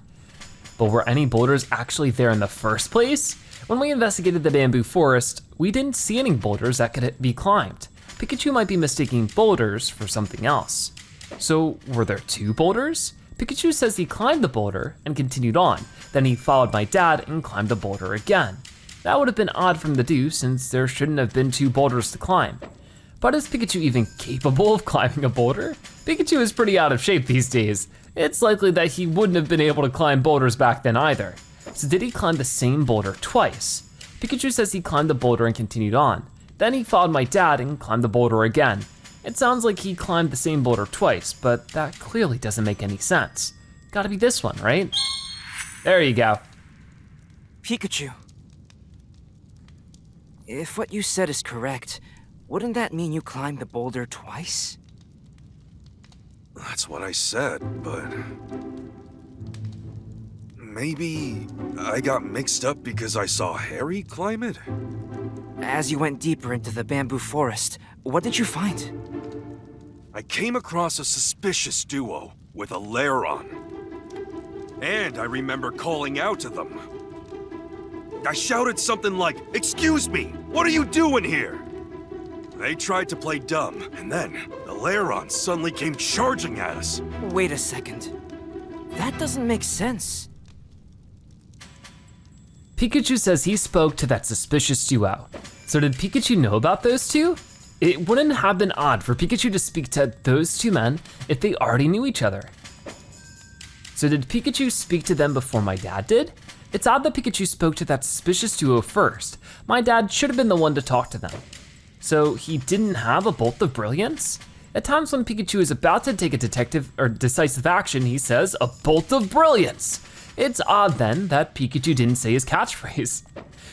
But were any boulders actually there in the first place? When we investigated the bamboo forest, we didn't see any boulders that could be climbed. Pikachu might be mistaking boulders for something else. So were there 2 boulders? Pikachu says he climbed the boulder and continued on. Then he followed my dad and climbed the boulder again. That would have been odd from the do, since there shouldn't have been 2 boulders to climb. But is Pikachu even capable of climbing a boulder? Pikachu is pretty out of shape these days. It's likely that he wouldn't have been able to climb boulders back then either. So did he climb the same boulder twice? Pikachu says he climbed the boulder and continued on. Then he followed my dad and climbed the boulder again. It sounds like he climbed the same boulder twice, but that clearly doesn't make any sense. Gotta be this one, right? There you go. Pikachu. If what you said is correct, wouldn't that mean you climbed the boulder twice? That's what I said, but... maybe I got mixed up because I saw Harry climb it? As you went deeper into the bamboo forest, what did you find? I came across a suspicious duo with a Lairon. And I remember calling out to them. I shouted something like, "Excuse me, what are you doing here?" They tried to play dumb, and then the Lairon suddenly came charging at us. Wait a second. That doesn't make sense. Pikachu says he spoke to that suspicious duo. So did Pikachu know about those 2? It wouldn't have been odd for Pikachu to speak to those 2 men if they already knew each other. So did Pikachu speak to them before my dad did? It's odd that Pikachu spoke to that suspicious duo first. My dad should have been the one to talk to them. So he didn't have a Bolt of Brilliance? At times when Pikachu is about to take a decisive action, he says, "A Bolt of Brilliance." It's odd then that Pikachu didn't say his catchphrase.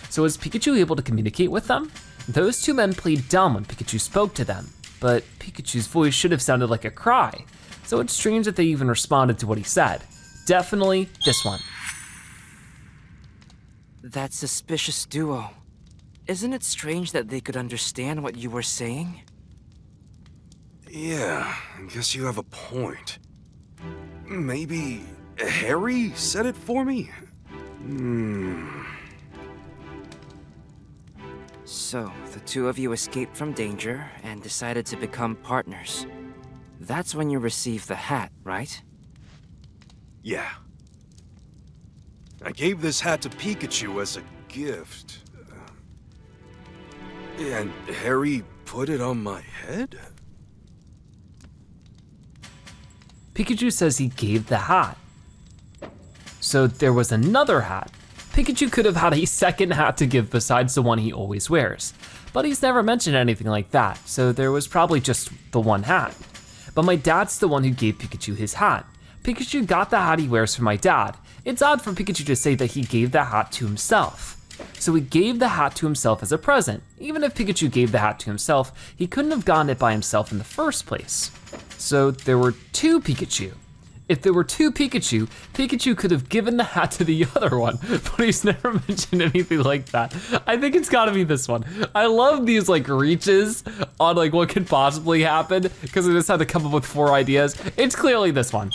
So was Pikachu able to communicate with them? Those 2 men played dumb when Pikachu spoke to them, but Pikachu's voice should have sounded like a cry. So it's strange that they even responded to what he said. Definitely this one. That suspicious duo. Isn't it strange that they could understand what you were saying? Yeah, I guess you have a point. Maybe Harry said it for me? So, the 2 of you escaped from danger and decided to become partners. That's when you received the hat, right? Yeah. I gave this hat to Pikachu as a gift. And Harry put it on my head? Pikachu says he gave the hat. So there was another hat. Pikachu could have had a second hat to give besides the one he always wears, but he's never mentioned anything like that, so there was probably just the one hat. But my dad's the one who gave Pikachu his hat. Pikachu got the hat he wears from my dad. It's odd for Pikachu to say that he gave the hat to himself. So he gave the hat to himself as a present. Even if Pikachu gave the hat to himself, he couldn't have gotten it by himself in the first place. So there were 2 Pikachu. If there were 2 Pikachu, Pikachu could have given the hat to the other one, but he's never mentioned anything like that. I think it's gotta be this one. I love these like reaches on like what could possibly happen, because I just had to come up with 4 ideas. It's clearly this one.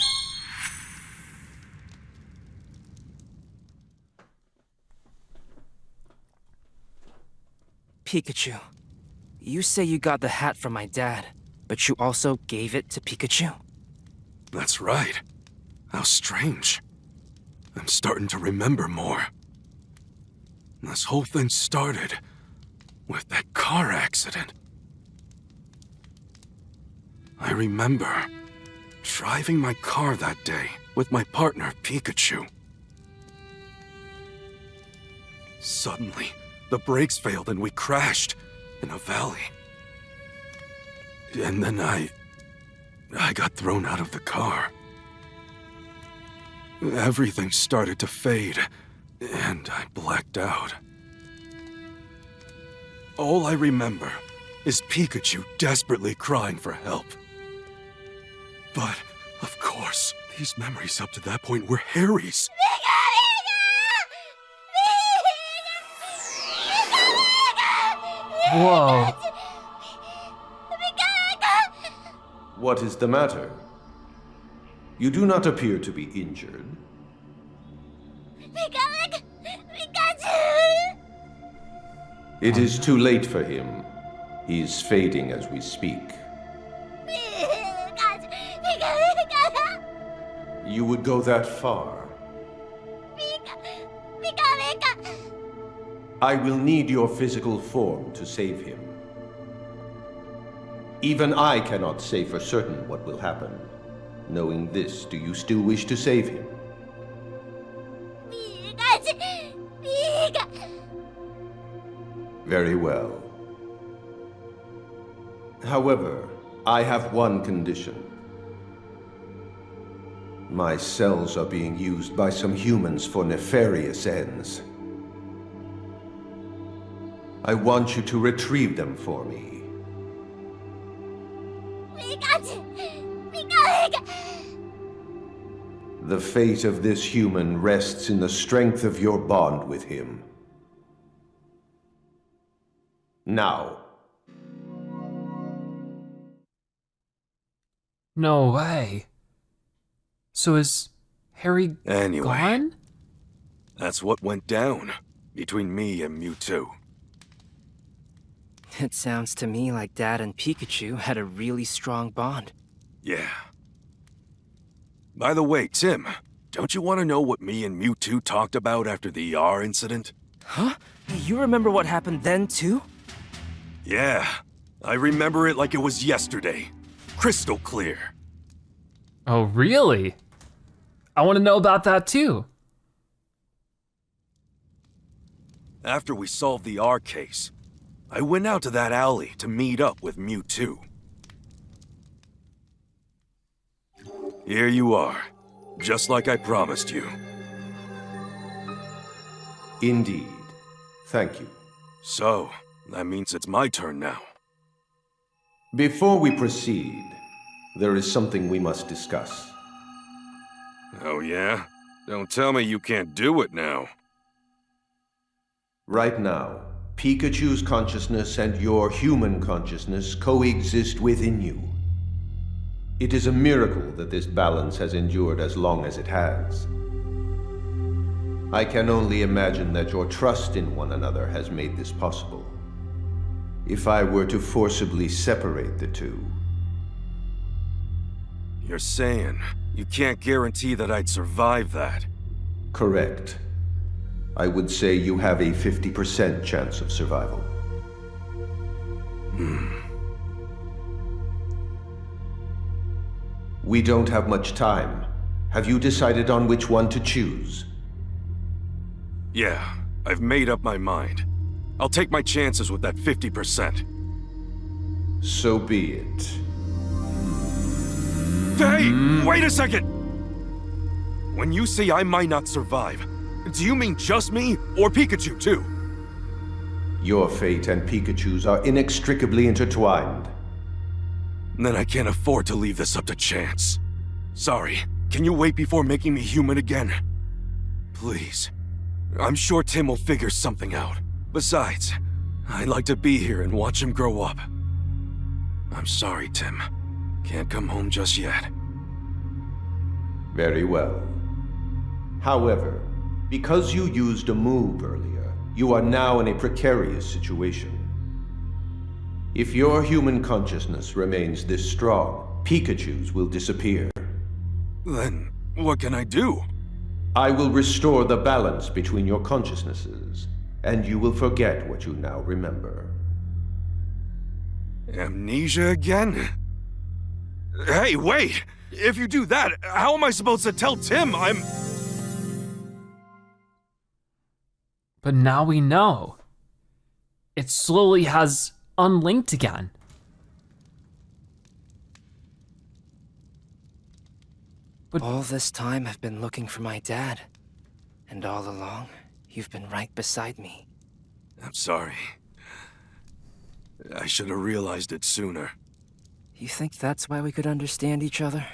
Pikachu, you say you got the hat from my dad, but you also gave it to Pikachu? That's right. How strange. I'm starting to remember more. This whole thing started with that car accident. I remember driving my car that day with my partner, Pikachu. Suddenly, the brakes failed and we crashed in a valley. And then I got thrown out of the car. Everything started to fade, and I blacked out. All I remember is Pikachu desperately crying for help. But, of course, these memories up to that point were Harry's. Whoa. What is the matter? You do not appear to be injured. It is too late for him. He's fading as we speak. You would go that far? I will need your physical form to save him. Even I cannot say for certain what will happen. Knowing this, do you still wish to save him? Very well. However, I have one condition. My cells are being used by some humans for nefarious ends. I want you to retrieve them for me. The fate of this human rests in the strength of your bond with him. Now. No way. So is Harry Anyway. gone? That's what went down between me and Mewtwo. It sounds to me like Dad and Pikachu had a really strong bond. Yeah. By the way, Tim, don't you want to know what me and Mewtwo talked about after the ER incident? Huh? You remember what happened then, too? Yeah, I remember it like it was yesterday. Crystal clear. Oh, really? I want to know about that too. After we solved the R case, I went out to that alley to meet up with Mewtwo. Here you are, just like I promised you. Indeed. Thank you. So, that means it's my turn now. Before we proceed, there is something we must discuss. Oh yeah? Don't tell me you can't do it now. Right now, Pikachu's consciousness and your human consciousness coexist within you. It is a miracle that this balance has endured as long as it has. I can only imagine that your trust in one another has made this possible. If I were to forcibly separate the two... You're saying you can't guarantee that I'd survive that? Correct. I would say you have a 50% chance of survival. We don't have much time. Have you decided on which one to choose? Yeah, I've made up my mind. I'll take my chances with that 50%. So be it. Hey, wait a second! When you say I might not survive, do you mean just me, or Pikachu too? Your fate and Pikachu's are inextricably intertwined. Then I can't afford to leave this up to chance. Sorry, can you wait before making me human again? Please. I'm sure Tim will figure something out. Besides, I'd like to be here and watch him grow up. I'm sorry, Tim. Can't come home just yet. Very well. However, because you used a move earlier, you are now in a precarious situation. If your human consciousness remains this strong, Pikachu's will disappear. Then, what can I do? I will restore the balance between your consciousnesses, and you will forget what you now remember. Amnesia again? Hey, wait! If you do that, how am I supposed to tell Tim I'm... But now we know. It slowly has unlinked again. But all this time I've been looking for my dad. And all along, you've been right beside me. I'm sorry. I should have realized it sooner. You think that's why we could understand each other?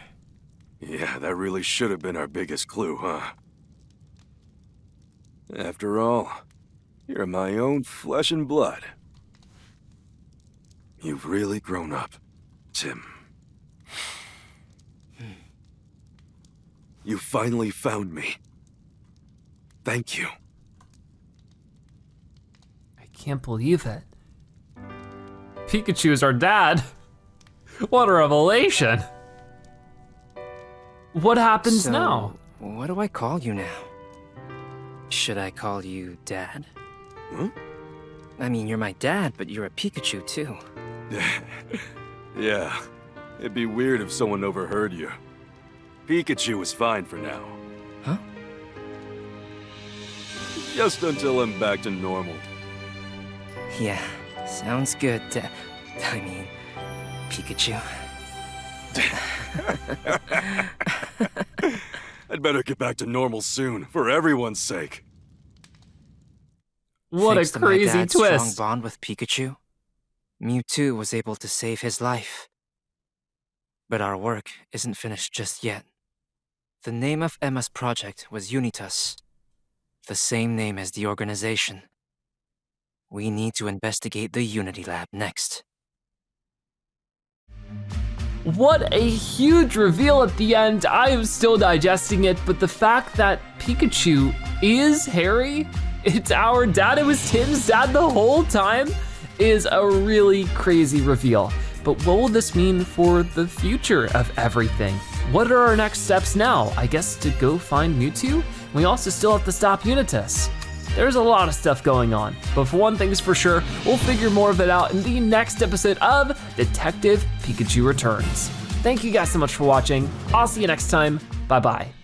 Yeah, that really should have been our biggest clue, huh? After all, you're my own flesh and blood. You've really grown up, Tim. You finally found me. Thank you. I can't believe it. Pikachu is our dad. What a revelation. What happens now? What do I call you now? Should I call you Dad? Huh? I mean, you're my dad, but you're a Pikachu too. Yeah, it'd be weird if someone overheard you. Pikachu is fine for now. Huh? Just until I'm back to normal. Yeah, sounds good, I mean, Pikachu. I'd better get back to normal soon, for everyone's sake. What Thanks a to my crazy dad's strong twist. bond with Pikachu, Mewtwo was able to save his life. But our work isn't finished just yet. The name of Emma's project was Unitas, the same name as the organization. We need to investigate the Unity Lab next. What a huge reveal at the end. I am still digesting it, but the fact that Pikachu is Harry, it's our dad, it was Tim's dad the whole time, is a really crazy reveal. But what will this mean for the future of everything? What are our next steps now? I guess to go find Mewtwo? We also still have to stop Unitas. There's a lot of stuff going on, but for one thing's for sure, we'll figure more of it out in the next episode of Detective Pikachu Returns. Thank you guys so much for watching. I'll see you next time. Bye-bye.